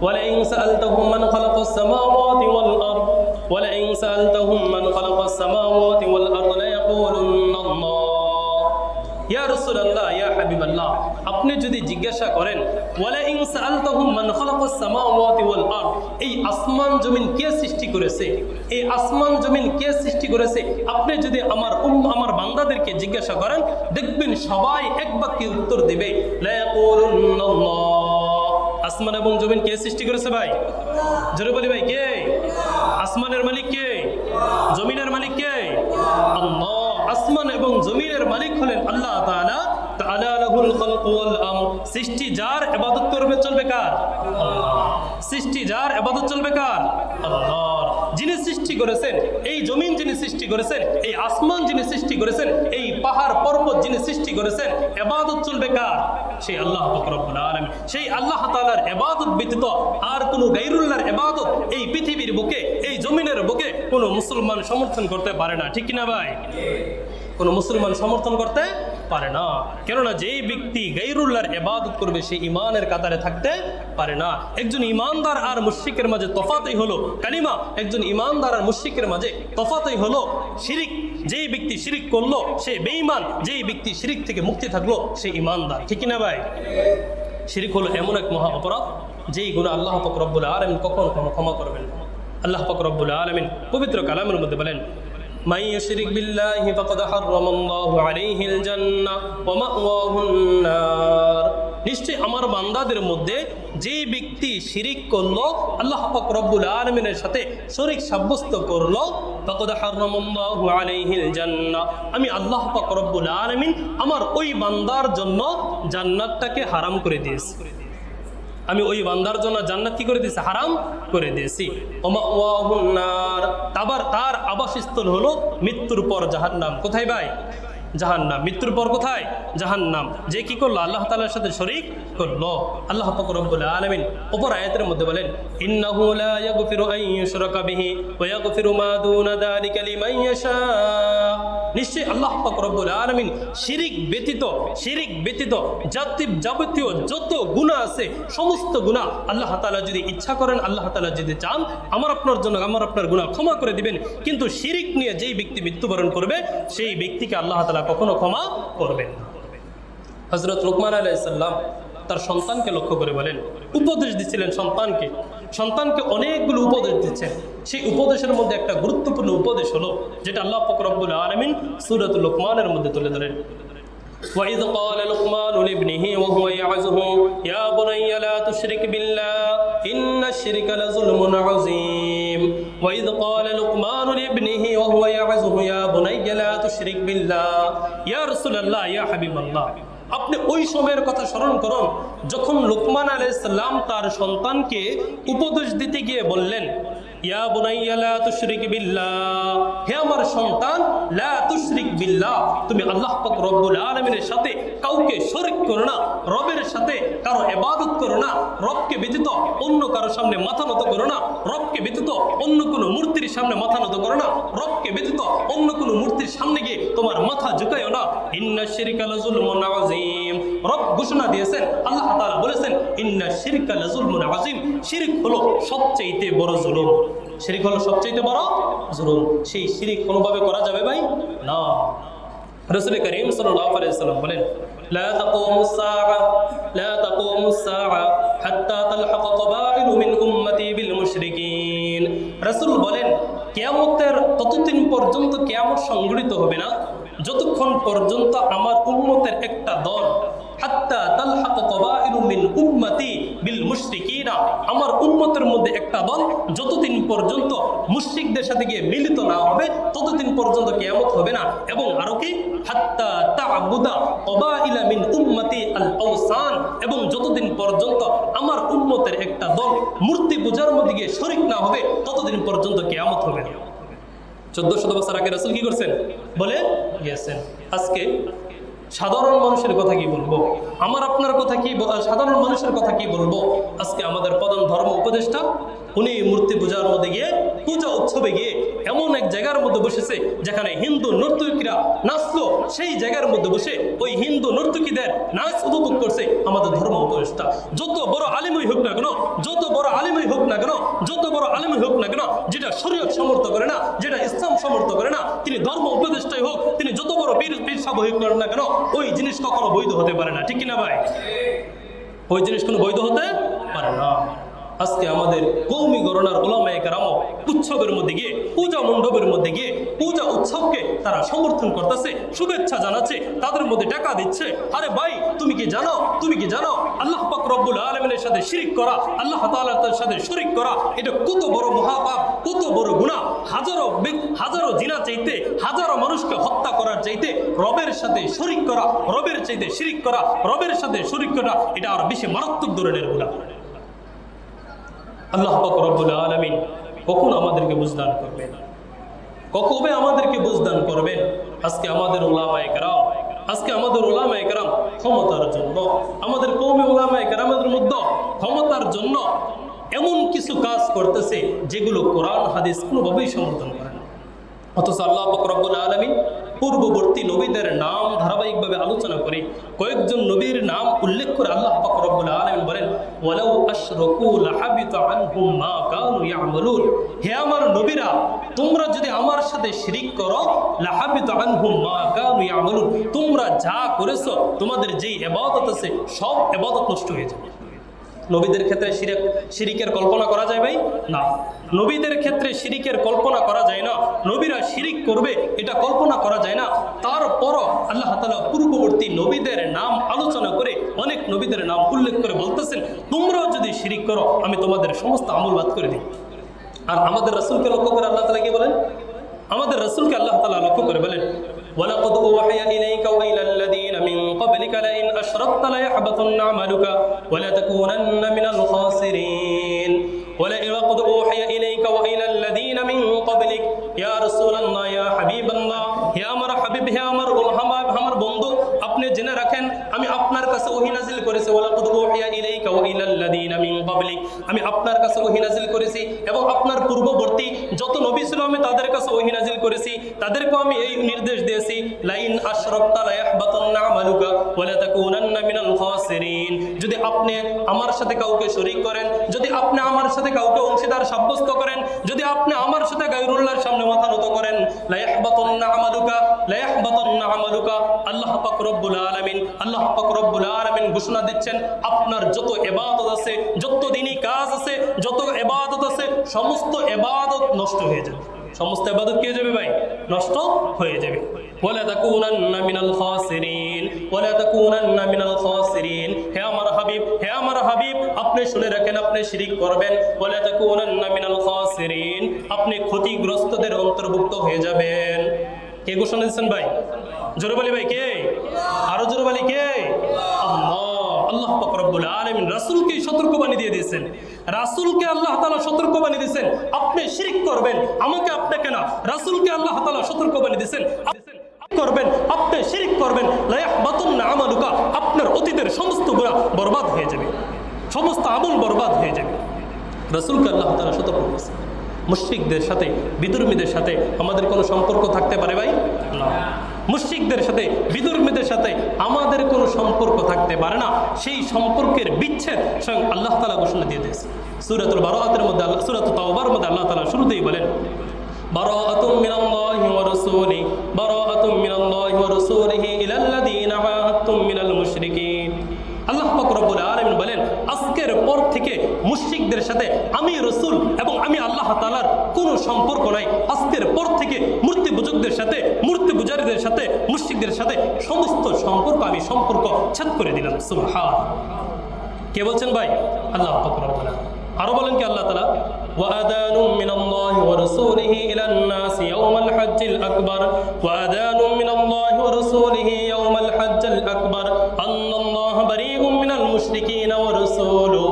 ওয়ালাইন সাআলতাহুম মান খালাকাস সামাওয়াতি ওয়াল আরদ ওয়ালাইন সাআলতাহুম মান খালাকাস সামাওয়াতি ওয়াল আরদ লা ইয়াকুলুন্না আল্লাহ। ইয়া রাসূলুল্লাহ, ইয়া হাবিবাল্লাহ, আপনি যদি জিজ্ঞাসা করেন ওয়ালাইন সাআলতাহুম মান খালাকাস সামাওয়াতি ওয়াল আরদ, এই আসমান জমিন কে সৃষ্টি করেছে, এই আসমান জমিন কে সৃষ্টি করেছে, আপনি যদি আমার বান্দাদেরকে জিজ্ঞাসা করেন, দেখবেন সবাই এক বাক্যে উত্তর দেবে লা ইয়াকুলুন্না আল্লাহ। আসমান এবং জমিন কে সৃষ্টি করেছে ভাই? জোরে বলি ভাই, কে? আসমানের মালিক কে? জমিনের মালিক কে? আল্লাহ। আসমান এবং জমিনের মালিক হলেন আল্লাহ তাআলা। তাআলা লাহুল খালকু ওয়াল আমর। সৃষ্টি যার ইবাদত করবে চলবে কার? আল্লাহ। সৃষ্টি যার ইবাদত চলবে কার? আল্লাহর। যিনি সৃষ্টি করেছেন এই জমিন, যিনি সৃষ্টি করেছেন এই আসমান, যিনি সৃষ্টি করেছেন এই পাহাড় পর্বত, যিনি সৃষ্টি করেছেন, ইবাদত চলবে কার? সেই আল্লাহ পাক রব্বুল আলামিন। সেই আল্লাহ তাআলার ইবাদত ব্যতীত আর কোনো গায়রুল্লাহর ইবাদত এই পৃথিবীর বুকে, এই জমিনের বুকে কোনো মুসলমান সমর্থন করতে পারে না। ঠিক কিনা ভাই? কোনো মুসলমান সমর্থন করতে পারে না। কেননা যেই ব্যক্তি গায়রুল্লাহর ইবাদত করবে সে ঈমানের কাতারে থাকতে পারে না। একজন ঈমানদার আর মুশরিকের মাঝে তফাতই হলো কালিমা। একজন ঈমানদার আর মুশরিকের মাঝে তফাতই হলো শিরিক। যেই ব্যক্তি শিরিক করলো সে বেঈমান, যেই ব্যক্তি শিরিক থেকে মুক্তি থাকলো সে ঈমানদার। ঠিক কিনা ভাই? শিরিক হলো এমন এক মহা অপরাধ যেই গুনাহ আল্লাহ পাক রব্বুল আলামিন কখনো ক্ষমা করবেন না। আল্লাহ পাক রব্বুল আলামিন পবিত্র কালামের মধ্যে বলেন, মান ইউশরিক বিল্লাহি ফাকাদ হারামাল্লাহু আলাইহিল জান্নাহ ওয়া মাওয়াহুন নার। নিশ্চয় আমার বান্দাদের মধ্যে যে ব্যক্তি শিরিক করলো, আল্লাহ পাক রব্বুল আলামিনের সাথে শরীক সাব্যস্ত করলো, ফাকাদ হারামাল্লাহু আলাইহিল জান্নাহ, আমি আল্লাহ পাক রব্বুল আলামিন আমার ওই বান্দার জন্য জান্নাতটাকে হারাম করে দিয়েছি। আমি ওই বান্দার জন্য জান্নাত কি করে দিয়েছি? হারাম করে দিয়েছি। তার আবাসস্থল হলো মৃত্যুর পর জাহান্নাম। কোথায় ভাই? জাহান্নাম। মৃত্যুর পর কোথায়? জাহান্নাম। যে কি করলো? আল্লাহ তাআলার সাথে শরীক করলো। আল্লাহ পাক রব্বুল আলামিন অপর আয়াতের মধ্যে বলেন, ইন্নাহু লা ইয়াগফিরু আন ইউশরাকা বিহি ওয়া ইয়াগফিরু মা দুনা যালিকা লিমান ইয়াশা। নিশ্চয়ই আল্লাহ পাক রব্বুল আলামিন শিরিক ব্যতীত যাবতীয় যত গুনাহ আছে সমস্ত গুনাহ আল্লাহ তাআলা যদি ইচ্ছা করেন, আল্লাহ তাআলা যদি চান, আমার আপনার গুনাহ ক্ষমা করে দিবেন। কিন্তু শিরিক নিয়ে যেই ব্যক্তি মৃত্যুবরণ করবে সেই ব্যক্তিকে আল্লাহ তাআলা কখনো ক্ষমা করবেন না। হযরত লুকমান আলাইহিস সালাম তার সন্তানকে লক্ষ্য করে বলেন, উপদেশ দিচ্ছিলেন সন্তানকে অনেকগুলো উপদেশ দিচ্ছেন। সেই উপদেশের মধ্যে একটা গুরুত্বপূর্ণ উপদেশ হলো যেটা আল্লাহ পাক রব্বুল আলামিন সূরাতুল লুকমানের মধ্যে তুলে ধরেন। وَإِذْ قَالَ لُقْمَانُ لِابْنِهِ وَهُوَ يَعِظُهُ يَا بُنَيَّ لَا تُشْرِكْ بِاللَّهِ إِنَّ الشِّرْكَ لَظُلْمٌ عَظِيمٌ وَإِذْ قَالَ لُقْمَانُ لِابْنِهِ وَهُوَ يَعِظُهُ يَا بُنَيَّ لَا تُشْرِكْ بِاللَّهِ ইয়া রাসূলুল্লাহ, ইয়া হাবিবাল্লাহ, আপনি ওই সময়ের কথা স্মরণ করুন যখন লুকমান আলাইহিস সালাম তার সন্তানকে উপদেশ দিতে গিয়ে বললেন, ইয়া বুনাইয়া লা তুশরিক বিল্লাহ, হে আমার সন্তান, লা তুশরিক বিল্লাহ, তুমি আল্লাহ পাক রব্বুল আলামিনের সাথে কাউকে শরীক করো না, রবের সাথে কারো ইবাদত করো না, রবকে ব্যতীত অন্য কারো সামনে মাথা নত করো না, রবকে ব্যতীত অন্য কোনো মূর্তির সামনে মাথা নত করো না, রবকে ব্যতীত অন্য কোনো মূর্তির সামনে গিয়ে তোমার মাথা ঝুঁকায়ও না। ইন্না শিরকা লাযুলমুন আযীম, রব ঘোষণা দিয়েছেন, আল্লাহ তাআলা বলেছেন, ইন্না শিরকা লাযুলমুন আযীম, শিরক হলো সবচেয়ে বড় জুলুম। শিরক হলো সবচেয়ে বড় জুলুম। সেই শিরক কোনোভাবে করা যাবে ভাই? না। রাসূল করিম সাল্লাল্লাহু আলাইহি ওয়াসাল্লাম বলেন, লা তাকুমুস সাআ হাত্তা তালহাক কাবাইলু মিন উম্মতি বিল মুশরিকিন। রাসূল বলেন, কিয়ামতের ততদিন পর্যন্ত কিয়ামত সংঘটিত হবে না যতক্ষণ পর্যন্ত আমার উম্মতের একটা দল, হাত্তা তালহাক কাবাইলু মিন উম্মতি বিল মুশরিকিন, আমার উম্মতের মধ্যে একটা দল যতদিন পর্যন্ত মুশরিকদের সাথে গিয়ে মিলিত না হবে ততদিন পর্যন্ত কিয়ামত হবে না। এবং আরো কি, হাত্তা তা'বুদা কাবাইলা মিন উম্মতি আল আওসান, এবং যতদিন পর্যন্ত আমার উম্মতের একটা দল মূর্তি পূজার মধ্যে গিয়ে শরীক না হবে ততদিন পর্যন্ত কিয়ামত হবে না। 1400 বছর আগে রাসূল কি করছেন বলে গিয়েছেন। আজকে সাধারণ মানুষের কথা কি বলবো, আমার আপনার কথা কি, সাধারণ মানুষের কথা কি বলবো। আজকে আমাদের প্রধান ধর্ম উপদেষ্টা উনি মূর্তি পূজার মধ্যে গিয়ে, পূজা উৎসবে গিয়ে এমন এক জায়গার মধ্যে বসেছে যেখানে হিন্দু নর্তকীরা নাচলো, সেই জায়গার মধ্যে বসে ওই হিন্দু নর্তকীদের নাচ উপভোগ করছে আমাদের ধর্ম উপদেষ্টা। যত বড় আলিমই হোক না কেন, যত বড় আলেমই হোক না কেন, যত বড় আলেমই হোক না কেন, যেটা শরীয়ত সমর্থ করে না, যেটা ইসলাম সমর্থ করে না, তিনি ধর্ম উপদেষ্টাই হোক, তিনি যত বড় পীর সাহেব হোক করেন না কেন, ওই জিনিস কখনো বৈধ হতে পারে না। ঠিক কিনা ভাই? ওই জিনিস কোনো বৈধ হতে পারে না। আজকে আমাদের কওমি গণনার উলামায়ে কেরাম উৎসবের মধ্যে গিয়ে, পূজা মণ্ডপের মধ্যে গিয়ে পূজা উৎসবকে তারা সমর্থন করতেছে, শুভেচ্ছা জানাচ্ছে, তাদের মধ্যে টাকা দিচ্ছে। আরে ভাই, তুমি কি জানো আল্লাহ পাক রব্বুল আলামিনের সাথে শিরিক করা, আল্লাহ তাআলার সাথে শরীক করা, এটা কত বড় মহাপাপ, কত বড় গুনাহ। হাজারো জিনা চাইতে, হাজারো মানুষকে হত্যা করার চাইতে রবের সাথে শরীক করা, রবের চাইতে শিরিক করা, রবের সাথে শরীক করা, এটা আর বেশি মারাত্মক ধরনের গুনাহ। আল্লাহ পাক রব্বুল আলামিন কখন আমাদেরকে বুঝদান করবেন, কবে আমাদেরকে বুঝদান করবেন? আজকে আমাদের উলামায়ে কেরাম ক্ষমতার জন্য, আমাদের কওমি উলামায়ে কেরামের মধ্যে ক্ষমতার জন্য এমন কিছু কাজ করতেছে যেগুলো কোরআন হাদিস কোনোভাবেই সমর্থন করে না। অথচ আল্লাহ পাক রব্বুল আলামিন পূর্ববর্তী নবীদের নাম ধারাবাহিকভাবে আলোচনা করে কয়েকজন নবীর নাম উল্লেখ করে আল্লাহ পাক রব্বুল আলামিন বলেন, ওয়ালাউ আশরাকু লাহাবিতা আনহুম মা কানু ইয়ামালুন। হে আমার নবীরা, তোমরা যদি আমার সাথে শিরিক করো, লাহাবিতা আনহুম মা কানু ইয়ামালুন, তোমরা যা করেছো, তোমাদের যেই ইবাদত আছে সব ইবাদত নষ্ট হয়ে যাবে। নবীদের ক্ষেত্রে শিরিকের কল্পনা করা যায় ভাই? না, নবীদের ক্ষেত্রে শিরিকের কল্পনা করা যায় না। নবীরা শিরিক করবে এটা কল্পনা করা যায় না। তারপরও আল্লাহ তাআলা পূর্ববর্তী নবীদের নাম আলোচনা করে অনেক নবীদের নাম উল্লেখ করে বলতেছেন, তোমরাও যদি শিরিক করো আমি তোমাদের সমস্ত আমল বাদ করে দিই। আর আমাদের রাসূলকে লক্ষ্য করে আল্লাহ তাআলা কি বলেন? আমাদের রাসূলকে আল্লাহ তাআলা লক্ষ্য করে বলেন, ওয়ালাকাদ উওহিয়া ইলাইকা ওয়া ইলাল লাযীনা মিন ক্বাবলিকা লাইন আশরাকতা লায়াহবাতান্না আমালুকা ওয়া লাতাকুনান্না মিনাল খাসিরিন। ওয়ালাকাদ উওহিয়া ইলাইকা ওয়া ইলাল লাযীনা মিন ক্বাবলিক, ইয়া রাসূলুল্লাহ, ইয়া হাবিবাল্লাহ, হে আমার হাবিব, হে আমার বন্ধু, আপনি জেনে রাখেন আমি আপনার কাছে ওহী নাযিল করেছি। ওয়ালাকাদ উওহিয়া ইলাইকা ওয়া ইলাল লাযীনা মিন ক্বাবলিক, আমি আপনার কাছে ওহী নাযিল করেছি এবং আপনার পূর্ববর্তী যত নবী ছিল আমি তাদের কাছে ওহী নাযিল করেছি, তাদেরকে আমি এই নির্দেশ দিয়েছি, লাইন আশরাকতা লায়াহবাতান্না আমালুকা ওয়া লাতাকুনান্না মিনাল খাসিরিন। যদি আপনি আমার সাথে কাউকে শরীক করেন, যদি আপনি আমার সাথে কাউকে অংশীদার সাব্যস্ত করেন, যদি আপনি আমার সাথে গায়রুল্লাহর সামনে মাথা নত করেন, লায়াহবাতান্না আমালুকা আল্লাহ পাক রব্বুল আলামিন ঘোষণা দিচ্ছেন, আপনার যত ইবাদত আছে, যত দ্বীনি কাজ আছে, যত ইবাদত আছে, সমস্ত ইবাদত নষ্ট হয়ে যাবে। সমস্ত ইবাদত কি হয়ে যাবে ভাই? নষ্ট হয়ে যাবে। ওয়ালা তাকুনান্না মিনাল খাসিরিন। হে আমার হাবিব, আপনি শুনে রাখেন, আপনি শিরিক করবেন, ওয়ালা তাকুনান্না মিনাল খাসিরিন, আপনি ক্ষতিগ্রস্তদের অন্তর্ভুক্ত হয়ে যাবেন। কে ঘোষণা দিচ্ছেন ভাই? জোরে বলি ভাই, কে? আরো জোরে বলি, কে? আল্লাহ পাক রব্বুল আলামিন রাসূলকে সতর্কবাণী দিয়ে দিয়েছেন। রাসূলকে আল্লাহ তাআলা সতর্কবাণী দিয়েছেন, আপনি শিরক করবেন, আমাকে আপনাকে না, রাসূলকে আল্লাহ তাআলা সতর্কবাণী দিয়েছেন, করবেন, আপনি শিরক করবেন, লা ইয়াহবাতুন্না আমালুকা, আপনার অতীতের সমস্ত গুনাহ বরবাদ হয়ে যাবে, সমস্ত আমল বরবাদ হয়ে যাবে। রাসূলকে আল্লাহ তাআলা সতর্ক করেছেন। মুশরিকদের সাথে, বিধর্মীদের সাথে আমাদের কোনো সম্পর্ক থাকতে পারে ভাই? না। মুশরিকদের সাথে, বিধর্মীদের সাথে আমাদের কোনো সম্পর্ক থাকতে পারে না। সেই সম্পর্কের বিচ্ছেদ স্বয়ং আল্লাহ তাআলা ঘোষণা দিয়ে দিয়েছে। সূরাতুল বারাআতের মধ্যে, সূরাতুত তাওবার মধ্যে আল্লাহ তাআলা শুরুতেই বলেন, বারাআতুম মিনাল্লাহি ওয়া রাসূলিহি, বারাআতুম মিনাল্লাহি ওয়া রাসূলিহি ইলাল্লাযীনা আহাদতুম মিনাল মুশরিকিন। আল্লাহ পাক রব্বুল আলামিন বলেন, আজকের পর থেকে মুশরিকদের সাথে আমি রাসূল এবং আমি আল্লাহ তাআলার কোনো সম্পর্ক নাই। আজকের পর থেকে মূর্তি পূজকদের সাথে, মূর্তি পূজারীদের সাথে, মুশরিকদের সাথে সমস্ত সম্পর্ক আমি ছেদ করে দিলাম। সুবহান। কে বলছেন ভাই? আল্লাহ পাক রব্বুল আলামিন। আরো বলেন কি আল্লাহ তাআলা, وأذان من الله ورسوله إلى الناس يوم الحج الأكبر وأذان من الله ورسوله يوم الحج الأكبر أن الله بريء من المشركين ورسوله।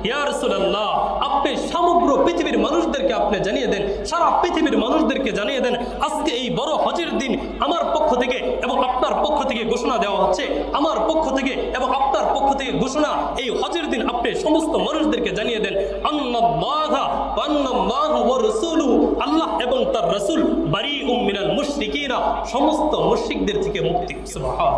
ইয়া রাসূলুল্লাহ, আপনি সমগ্র পৃথিবীর মানুষদেরকে আপনি জানিয়ে দেন, সারা পৃথিবীর মানুষদেরকে জানিয়ে দেন, আজকে এই বড় হজের দিন আমার পক্ষ থেকে এবং আপনার পক্ষ থেকে ঘোষণা দেওয়া হচ্ছে, আমার পক্ষ থেকে এবং আপনার পক্ষ থেকে ঘোষণা, এই হজের দিন আপনি সমস্ত মানুষদেরকে জানিয়ে দেন, আন্নাল্লাহা ওয়া আন্নাল্লাহু ওয়া রাসূলুহু, আল্লাহ এবং তার রাসূল বারীউম মিনাল মুশরিকিনা, সমস্ত মুশরিকদের থেকে মুক্তি। সুবহান।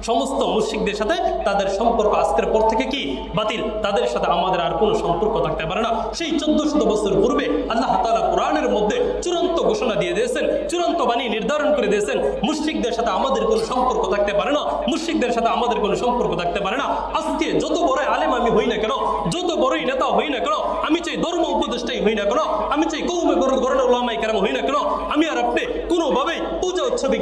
সমস্ত মুশরিকদের সাথে তাদের সম্পর্ক আজকের পর থেকে কি বাতিল, তাদের সাথে আমাদের আর কোনো সম্পর্ক থাকতে পারে না। সেই 1400 বছর পূর্বে আল্লাহ তাআলা কোরআনের মধ্যে চূড়ান্ত ঘোষণা দিয়ে দিয়েছেন, চূড়ান্ত বাণী নির্ধারণ করে দিয়েছেন, মুশরিকদের সাথে আমাদের কোনো সম্পর্ক থাকতে পারে না, মুশরিকদের সাথে আমাদের কোনো সম্পর্ক থাকতে পারে না। আজকে যত বড় আলেম আমি হই না কেন, যত বড়ই নেতা হই না কেন, আমি চাই ধর্ম উপদেষ্টাই হই না কেন, আমি চাই কওমে গণনা উলামায়ে কেরাম হই না কেন, আমি আর আপনি কোনোভাবেই পূজা উৎসবে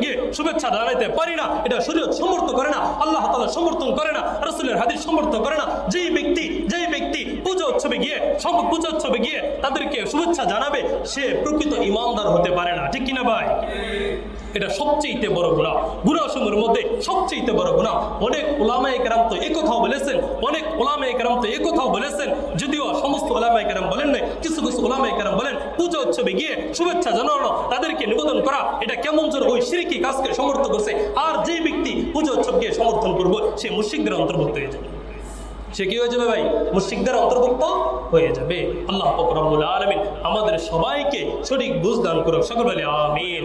গিয়ে শুভেচ্ছা জানাইতে পারি না। এটা শরীয়ত সমর্থন করে না, আল্লাহ তাআলা সমর্থন করে না, রাসূলের হাদিস সমর্থন করে না। যেই ব্যক্তি পূজা উৎসবে গিয়ে তাদেরকে শুভেচ্ছা জানাবে সে প্রকৃত ঈমানদার হতে পারে না, ঠিক কিনা ভাই? এটা সবচেয়ে বড় গুনাহ, গুনাহসমূহের মধ্যে সবচেয়ে বড় গুনাহ। অনেক উলামায়ে কেরাম তো এই কথাও বলেছেন, যদিও সমস্ত উলামায়ে কেরাম বলেন না, কিছু উলামায়ে কেরাম বলেন পূজা উৎসবে গিয়ে শুভেচ্ছা জানানো, তাদেরকে নিবেদন করা, এটা কেমন যেন ওই শিরকি কাজকে সমর্থন করছে। আর যে ব্যক্তি পূজা উৎসবকে সমর্থন করবে সে মুশরিকদের অন্তর্ভুক্ত হয়ে যাবে। সে কি হয়ে যাবে ভাই? মুশরিকদের অন্তর্ভুক্ত হয়ে যাবে। আল্লাহ পাক রব্বুল আলামিন আমাদের সবাইকে সঠিক বুঝ দান করুন, সকলে বলি আমিন।